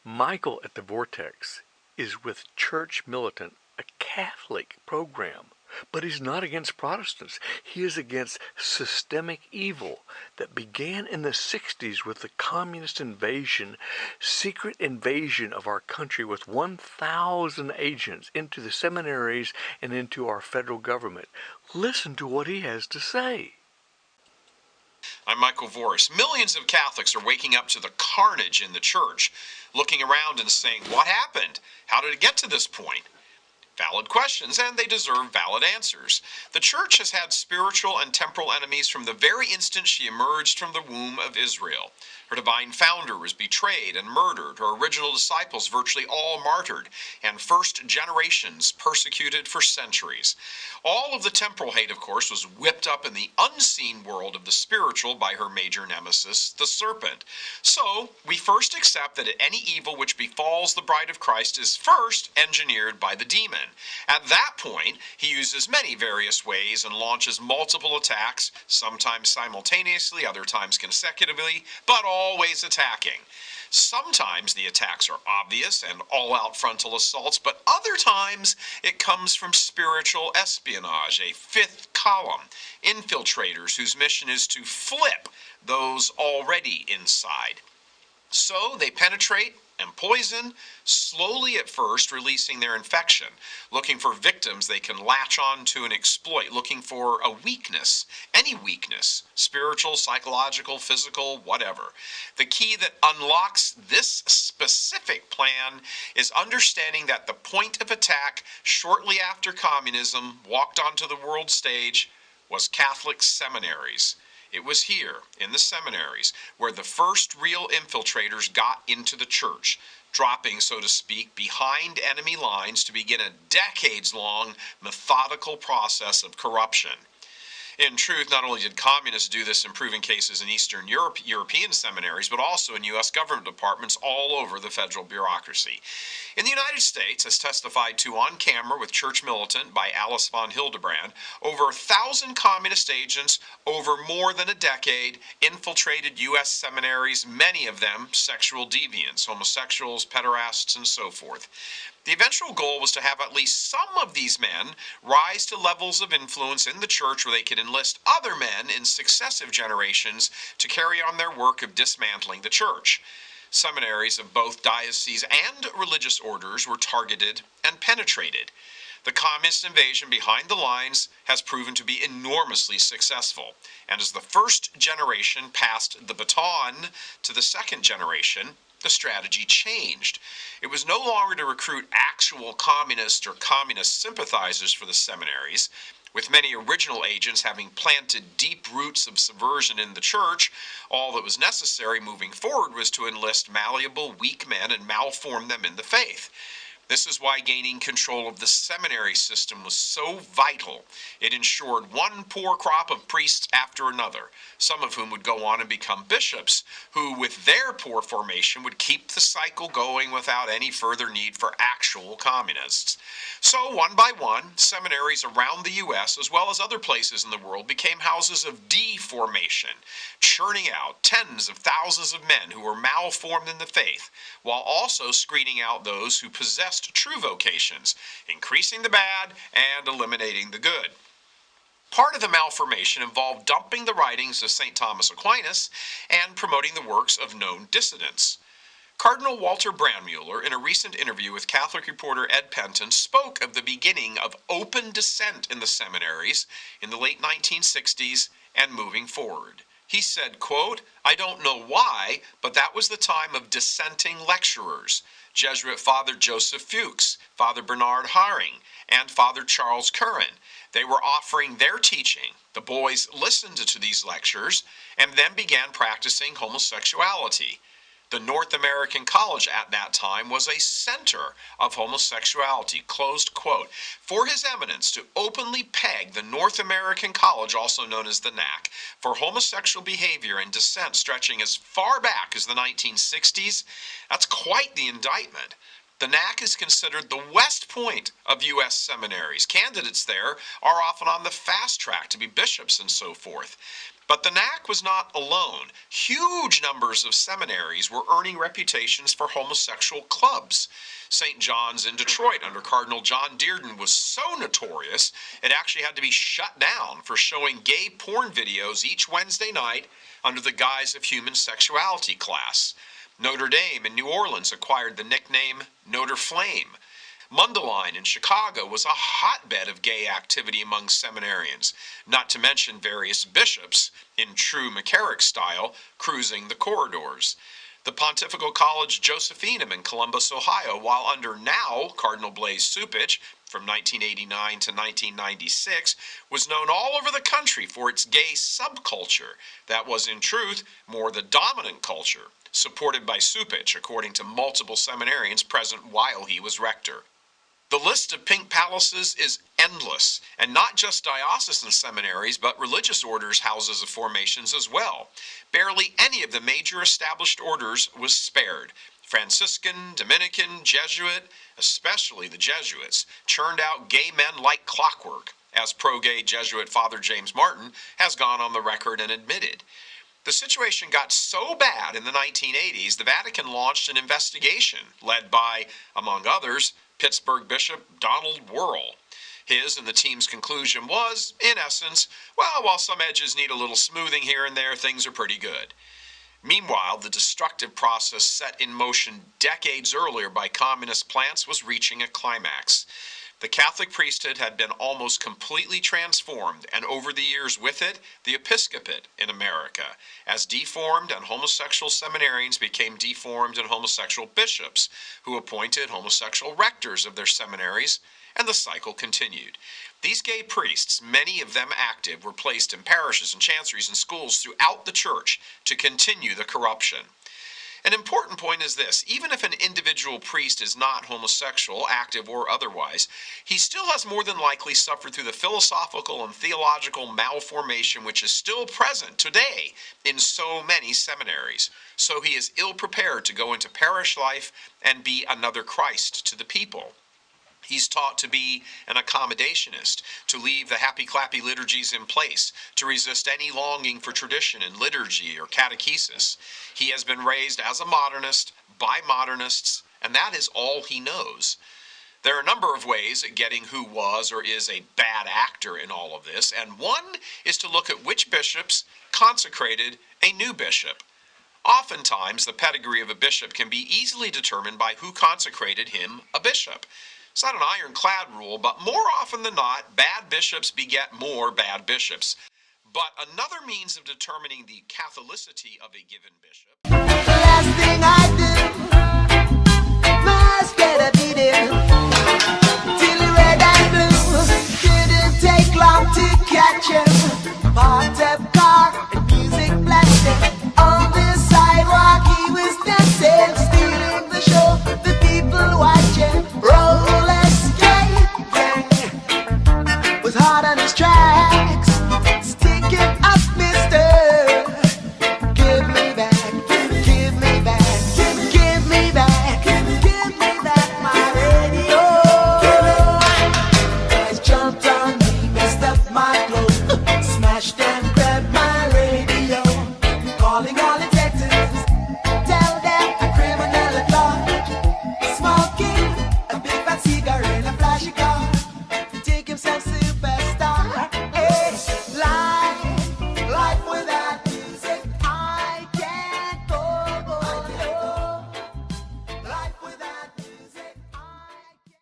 Michael at the Vortex is with Church Militant, a Catholic program, but he's not against Protestants. He is against systemic evil that began in the 60s with the communist invasion, secret invasion of our country with 1,000 agents into the seminaries and into our federal government. Listen to what he has to say. I'm Michael Voris. Millions of Catholics are waking up to the carnage in the church, looking around and saying, what happened? How did it get to this point? Valid questions, and they deserve valid answers. The church has had spiritual and temporal enemies from the very instant she emerged from the womb of Israel. Her divine founder was betrayed and murdered, her original disciples virtually all martyred, and first generations persecuted for centuries. All of the temporal hate, of course, was whipped up in the unseen world of the spiritual by her major nemesis, the serpent. So, we first accept that any evil which befalls the bride of Christ is first engineered by the demon. At that point, he uses many various ways and launches multiple attacks, sometimes simultaneously, other times consecutively, but always attacking. Sometimes the attacks are obvious and all-out frontal assaults, but other times it comes from spiritual espionage, a fifth column, infiltrators whose mission is to flip those already inside. So they penetrate and poison, slowly at first releasing their infection, looking for victims they can latch on to and exploit, looking for a weakness, any weakness, spiritual, psychological, physical, whatever. The key that unlocks this specific plan is understanding that the point of attack shortly after communism walked onto the world stage was Catholic seminaries. It was here, in the seminaries, where the first real infiltrators got into the church, dropping, so to speak, behind enemy lines to begin a decades-long methodical process of corruption. In truth, not only did communists do this in proven cases in Eastern European seminaries, but also in U.S. government departments all over the federal bureaucracy. In the United States, as testified to on camera with Church Militant by Alice von Hildebrand, over 1,000 communist agents over more than a decade infiltrated U.S. seminaries, many of them sexual deviants, homosexuals, pederasts, and so forth. The eventual goal was to have at least some of these men rise to levels of influence in the church where they could enlist other men in successive generations to carry on their work of dismantling the church. Seminaries of both diocese and religious orders were targeted and penetrated. The communist invasion behind the lines has proven to be enormously successful, and as the first generation passed the baton to the second generation, the strategy changed. It was no longer to recruit actual communists or communist sympathizers for the seminaries, with many original agents having planted deep roots of subversion in the church. All that was necessary moving forward was to enlist malleable, weak men and malform them in the faith. This is why gaining control of the seminary system was so vital. It ensured one poor crop of priests after another, some of whom would go on and become bishops, who with their poor formation would keep the cycle going without any further need for actual communists. So one by one, seminaries around the U.S. as well as other places in the world became houses of deformation, churning out tens of thousands of men who were malformed in the faith, while also screening out those who possessed true vocations, increasing the bad and eliminating the good. Part of the malformation involved dumping the writings of St. Thomas Aquinas and promoting the works of known dissidents. Cardinal Walter Brandmuller, in a recent interview with Catholic reporter Ed Penton, spoke of the beginning of open dissent in the seminaries in the late 1960s and moving forward. He said, quote, "I don't know why, but that was the time of dissenting lecturers. Jesuit Father Joseph Fuchs, Father Bernard Haring, and Father Charles Curran. They were offering their teaching. The boys listened to these lectures and then began practicing homosexuality. The North American College at that time was a center of homosexuality," closed quote. For His Eminence to openly peg the North American College, also known as the NAC, for homosexual behavior and dissent stretching as far back as the 1960s, that's quite the indictment. The NAC is considered the West Point of U.S. seminaries. Candidates there are often on the fast track to be bishops and so forth. But the NAC was not alone. Huge numbers of seminaries were earning reputations for homosexual clubs. St. John's in Detroit under Cardinal John Dearden was so notorious it actually had to be shut down for showing gay porn videos each Wednesday night under the guise of human sexuality class. Notre Dame in New Orleans acquired the nickname Notre Flame. Mundelein in Chicago was a hotbed of gay activity among seminarians, not to mention various bishops, in true McCarrick style, cruising the corridors. The Pontifical College Josephinum in Columbus, Ohio, while under now Cardinal Blaise Cupich, from 1989 to 1996, was known all over the country for its gay subculture that was, in truth, more the dominant culture, supported by Cupich, according to multiple seminarians present while he was rector. The list of pink palaces is endless, and not just diocesan seminaries, but religious orders, houses of formations as well. Barely any of the major established orders was spared. Franciscan, Dominican, Jesuit, especially the Jesuits, churned out gay men like clockwork, as pro-gay Jesuit Father James Martin has gone on the record and admitted. The situation got so bad in the 1980s, the Vatican launched an investigation led by, among others, Pittsburgh Bishop Donald Wuerl. His and the team's conclusion was, in essence, well, while some edges need a little smoothing here and there, things are pretty good. Meanwhile, the destructive process set in motion decades earlier by communist plants was reaching a climax. The Catholic priesthood had been almost completely transformed, and over the years with it, the episcopate in America, as deformed and homosexual seminarians became deformed and homosexual bishops, who appointed homosexual rectors of their seminaries, and the cycle continued. These gay priests, many of them active, were placed in parishes and chanceries and schools throughout the church to continue the corruption. An important point is this: even if an individual priest is not homosexual, active or otherwise, he still has more than likely suffered through the philosophical and theological malformation which is still present today in so many seminaries. So he is ill-prepared to go into parish life and be another Christ to the people. He's taught to be an accommodationist, to leave the happy-clappy liturgies in place, to resist any longing for tradition in liturgy or catechesis. He has been raised as a modernist, by modernists, and that is all he knows. There are a number of ways at getting who was or is a bad actor in all of this, and one is to look at which bishops consecrated a new bishop. Oftentimes, the pedigree of a bishop can be easily determined by who consecrated him a bishop. It's not an ironclad rule, but more often than not, bad bishops beget more bad bishops. But another means of determining the Catholicity of a given bishop. The last thing I do